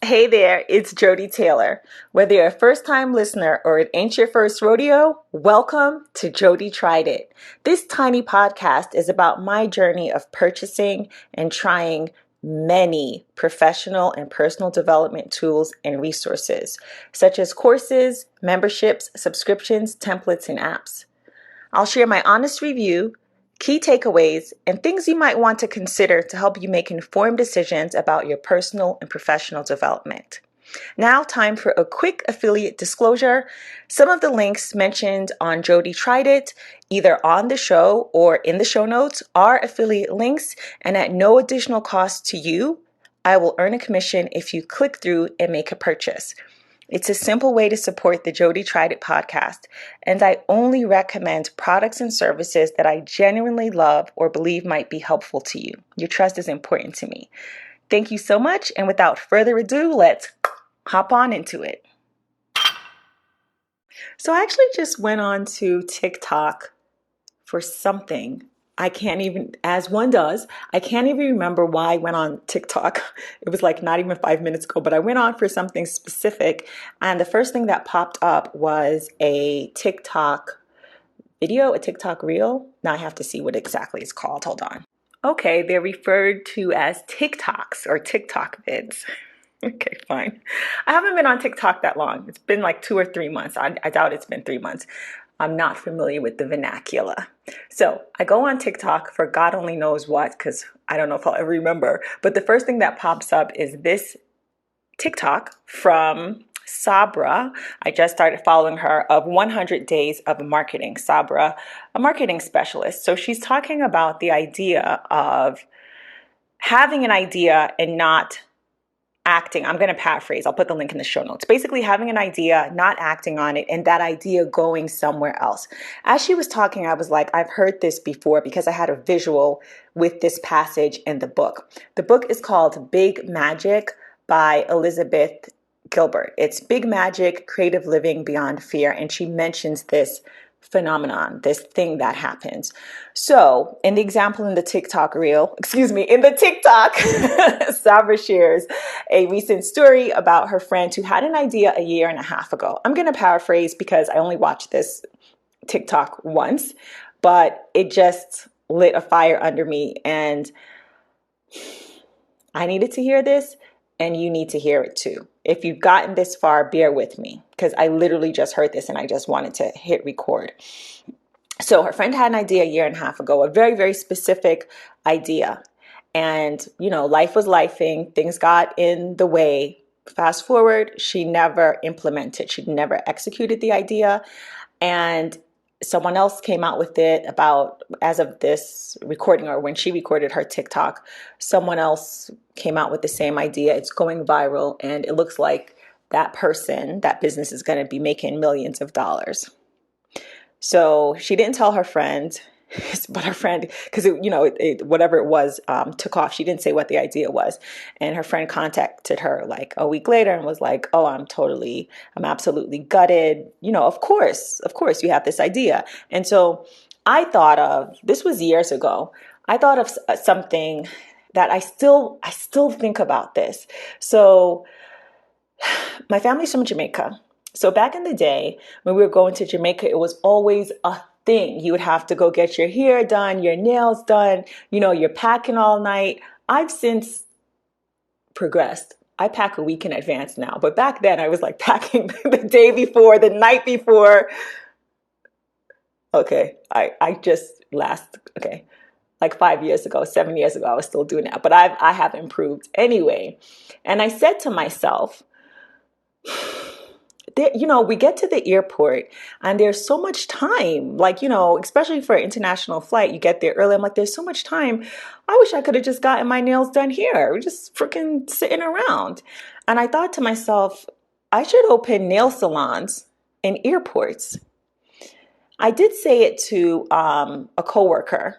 Hey there, it's Joddie Taylor. Whether you're a first time listener or it ain't your first rodeo, welcome to Joddie Tried It. This tiny podcast is about my journey of purchasing and trying many professional and personal development tools and resources, such as courses, memberships, subscriptions, templates, and apps. I'll share my honest review, key takeaways, and things you might want to consider to help you make informed decisions about your personal and professional development. Now, time for a quick affiliate disclosure. Some of the links mentioned on Joddie Tried It, either on the show or in the show notes, are affiliate links, and at no additional cost to you, I will earn a commission if you click through and make a purchase. It's a simple way to support the Joddie Tried It podcast, and I only recommend products and services that I genuinely love or believe might be helpful to you. Your trust is important to me. Thank you so much, and without further ado, let's hop on into it. So I actually just went on to TikTok for something. I can't even, as one does, I can't even remember why I went on TikTok. It was like not even 5 minutes ago, but I went on for something specific. And the first thing that popped up was a TikTok video, a TikTok reel. Now I have to see what exactly it's called. Hold on. Okay, they're referred to as TikToks or TikTok vids. Okay, fine. I haven't been on TikTok that long. It's been like 2 or 3 months. I doubt it's been 3 months. I'm not familiar with the vernacular. So I go on TikTok for God only knows what, because I don't know if I'll ever remember. But the first thing that pops up is this TikTok from Sabra. I just started following her, of 100 Days of Marketing. Sabra, a marketing specialist. So she's talking about the idea of having an idea and not acting. I'm going to paraphrase. I'll put the link in the show notes. Basically, having an idea, not acting on it, and that idea going somewhere else. As she was talking, I was like, I've heard this before because I had a visual with this passage in the book. The book is called Big Magic by Elizabeth Gilbert. It's Big Magic, Creative Living Beyond Fear. And she mentions this phenomenon, this thing that happens. So in the example in the TikTok reel, in the TikTok, Sabra shares a recent story about her friend who had an idea a year and a half ago. I'm going to paraphrase because I only watched this TikTok once, but it just lit a fire under me, and I needed to hear this, and you need to hear it too. If you've gotten this far, bear with me, because I literally just heard this and I just wanted to hit record. So her friend had an idea a year and a half ago, a very, very specific idea. And, life was lifing, things got in the way. Fast forward, she never implemented, she never executed the idea. And someone else came out with it about, as of this recording, or when she recorded her TikTok, someone else came out with the same idea. It's going viral, and it looks like that person, that business is going to be making millions of dollars. So she didn't tell her friend, but her friend, because whatever it was, took off. She didn't say what the idea was, and her friend contacted her like a week later and was like, "Oh, I'm absolutely gutted. Of course, you have this idea." And so I thought of, this was years ago. I thought of something that I still think about this. So my family's from Jamaica. So back in the day, when we were going to Jamaica, it was always a thing. You would have to go get your hair done, your nails done, you're packing all night. I've since progressed. I pack a week in advance now. But back then I was like packing the day before, the night before. Okay, like 5 years ago, 7 years ago, I was still doing that. But I have improved anyway. And I said to myself, we get to the airport and there's so much time, especially for an international flight, you get there early. I'm like, there's so much time. I wish I could have just gotten my nails done here. We're just freaking sitting around. And I thought to myself, I should open nail salons in airports. I did say it to a coworker.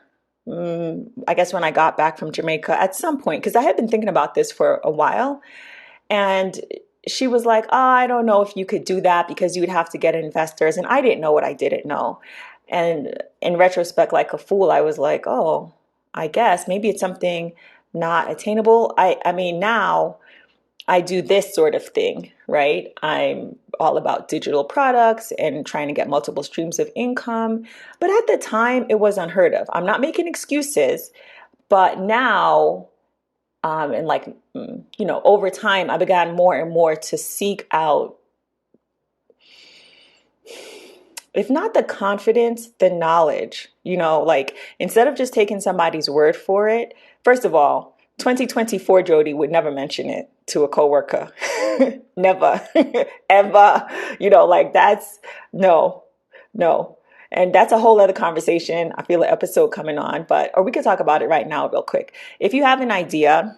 I guess when I got back from Jamaica at some point, because I had been thinking about this for a while. And she was like, "Oh, I don't know if you could do that because you would have to get investors." And I didn't know what I didn't know. And in retrospect, like a fool, I was like, "Oh, I guess maybe it's something not attainable." I mean, now I do this sort of thing, right? I'm all about digital products and trying to get multiple streams of income. But at the time, it was unheard of. I'm not making excuses, but now, and like, over time, I began more and more to seek out, if not the confidence, the knowledge, like instead of just taking somebody's word for it. First of all, 2024 Joddie would never mention it to a coworker. Never, ever. Like that's no, no. And that's a whole other conversation. I feel an episode coming on, or we could talk about it right now, real quick. If you have an idea,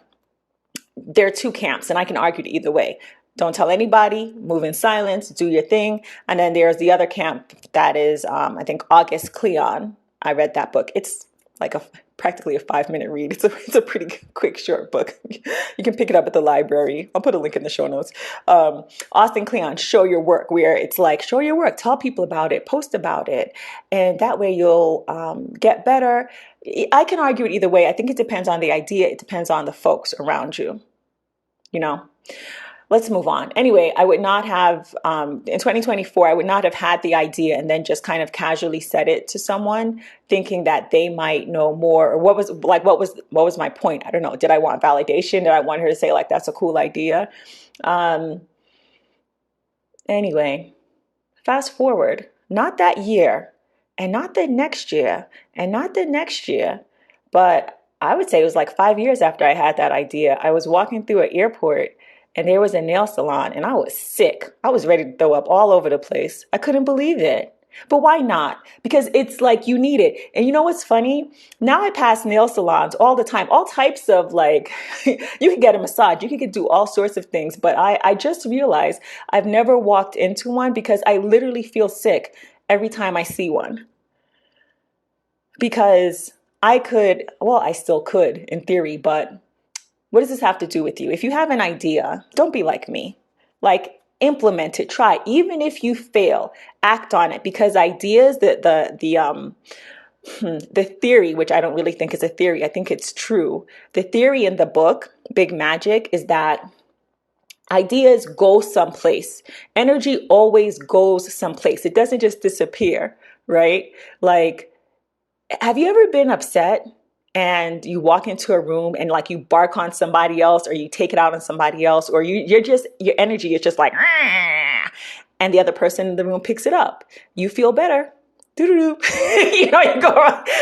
there are two camps, and I can argue either way. Don't tell anybody, move in silence, do your thing. And then there's the other camp that is, I think, August Cleon. I read that book. It's like practically a 5-minute read. It's a pretty quick, short book. You can pick it up at the library. I'll put a link in the show notes. Austin Kleon, Show Your Work, where it's like, show your work, tell people about it, post about it. And that way you'll get better. I can argue it either way. I think it depends on the idea. It depends on the folks around you. Let's move on. Anyway, I would not have, in 2024, I would not have had the idea and then just kind of casually said it to someone thinking that they might know more, or what was my point? I don't know. Did I want validation? Did I want her to say like, that's a cool idea? Anyway, fast forward, not that year and not the next year and not the next year, but I would say it was like 5 years after I had that idea. I was walking through an airport and there was a nail salon and I was sick. I was ready to throw up all over the place. I couldn't believe it. But why not? Because it's like you need it. And you know what's funny? Now I pass nail salons all the time, all types of like, you can get a massage, you can do all sorts of things. But I just realized I've never walked into one because I literally feel sick every time I see one. Because I still could in theory, but what does this have to do with you? If you have an idea, don't be like me. Like, implement it, try. Even if you fail, act on it, because ideas, the theory, which I don't really think is a theory, I think it's true. The theory in the book, Big Magic, is that ideas go someplace. Energy always goes someplace. It doesn't just disappear, right? Like, have you ever been upset and you walk into a room and like you bark on somebody else or you take it out on somebody else, or your energy is just like, "Ah," and the other person in the room picks it up. You feel better. Doo-doo-doo.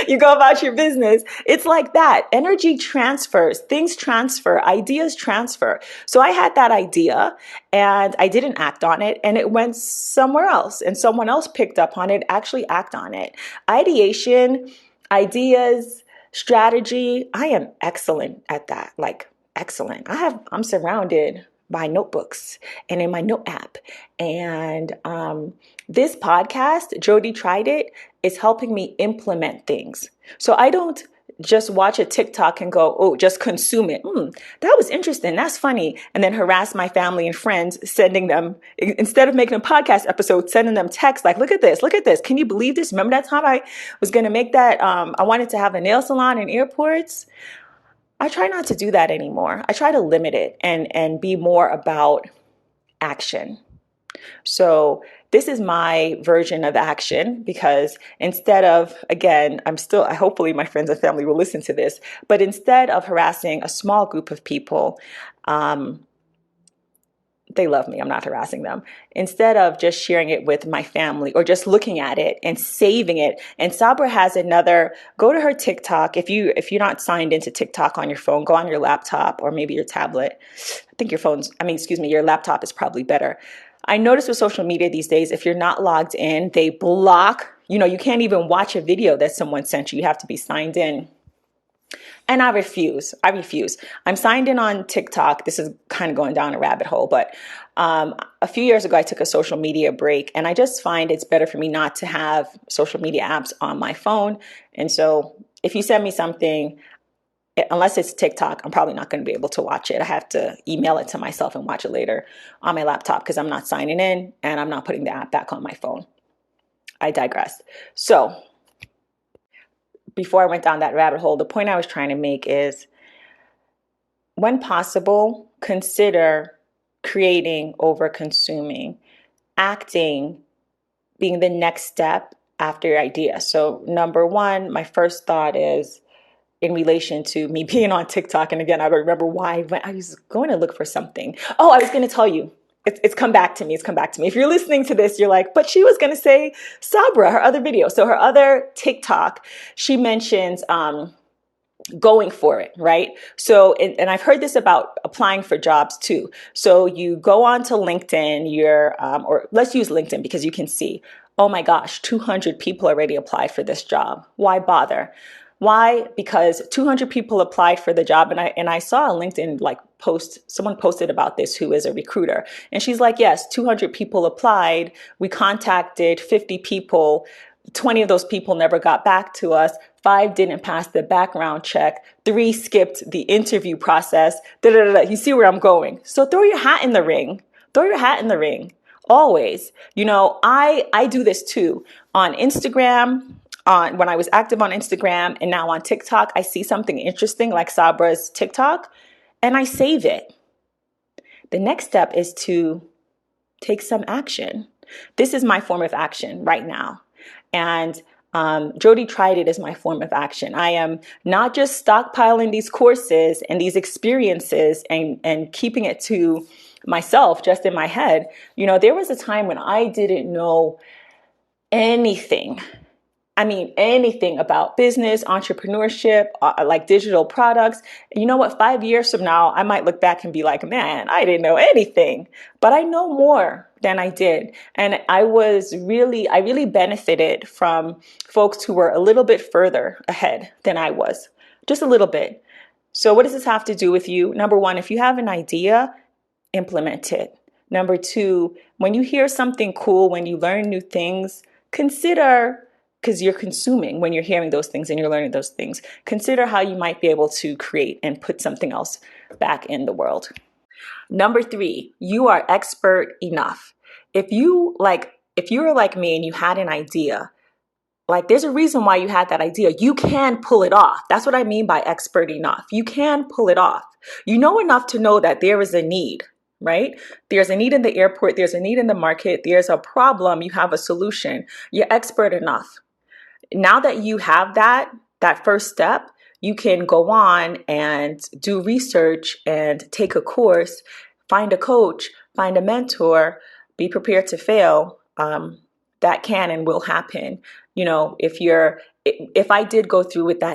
You go about your business. It's like that. Energy transfers, things transfer, ideas transfer. So I had that idea and I didn't act on it and it went somewhere else and someone else picked up on it, actually act on it. Ideation, ideas, strategy, I am excellent at that. Like excellent. I'm surrounded by notebooks and in my note app. And this podcast, Joddie Tried It, is helping me implement things. So I don't just watch a TikTok and go, oh, just consume it. That was interesting. That's funny. And then harass my family and friends, sending them, instead of making a podcast episode, sending them text like, look at this. Can you believe this? Remember that time I was going to make that? I wanted to have a nail salon in airports. I try not to do that anymore. I try to limit it and be more about action. So this is my version of action, because instead of, again, hopefully my friends and family will listen to this, but instead of harassing a small group of people, they love me, I'm not harassing them. Instead of just sharing it with my family or just looking at it and saving it. And Sabra has go to her TikTok. If you're not signed into TikTok on your phone, go on your laptop or maybe your tablet. I think your laptop is probably better. I notice with social media these days, if you're not logged in, they block, you can't even watch a video that someone sent you. You have to be signed in. And I refuse. I'm signed in on TikTok. This is kind of going down a rabbit hole, but a few years ago, I took a social media break, and I just find it's better for me not to have social media apps on my phone. And so if you send me something, unless it's TikTok, I'm probably not going to be able to watch it. I have to email it to myself and watch it later on my laptop because I'm not signing in and I'm not putting the app back on my phone. I digress. So before I went down that rabbit hole, the point I was trying to make is, when possible, consider creating over consuming, acting being the next step after your idea. So, number one, my first thought is in relation to me being on TikTok. And again, I don't remember why I was going to look for something. Oh, I was going to tell you. It's come back to me. It's come back to me. If you're listening to this, you're like, but she was going to say Sabra, her other video. So her other TikTok, she mentions going for it, right? So, and I've heard this about applying for jobs too. So you go on to LinkedIn, or let's use LinkedIn because you can see, oh my gosh, 200 people already applied for this job. Why bother? Why? Because 200 people applied for the job, and I saw a LinkedIn someone posted about this who is a recruiter, and she's like, yes, 200 people applied. We contacted 50 people. 20 of those people never got back to us. 5 didn't pass the background check. 3 skipped the interview process. Da, da, da, da. You see where I'm going. So throw your hat in the ring. Throw your hat in the ring. Always. I do this too on Instagram. When I was active on Instagram and now on TikTok, I see something interesting like Sabra's TikTok and I save it. The next step is to take some action. This is my form of action right now. And Joddie tried it as my form of action. I am not just stockpiling these courses and these experiences and keeping it to myself, just in my head. There was a time when I didn't know anything. Anything about business, entrepreneurship, like digital products. And you know what? 5 years from now, I might look back and be like, man, I didn't know anything, but I know more than I did. And I really benefited from folks who were a little bit further ahead than I was, just a little bit. So what does this have to do with you? Number one, if you have an idea, implement it. Number two, when you hear something cool, when you learn new things, consider, because you're consuming when you're hearing those things and you're learning those things, consider how you might be able to create and put something else back in the world. Number three, you are expert enough. If you were like me and you had an idea, there's a reason why you had that idea. You can pull it off. That's what I mean by expert enough. You can pull it off. You know enough to know that there is a need, right? There's a need in the airport. There's a need in the market. There's a problem. You have a solution. You're expert enough. Now that you have that first step, you can go on and do research and take a course, find a coach, find a mentor, be prepared to fail. That can and will happen. If I did go through with that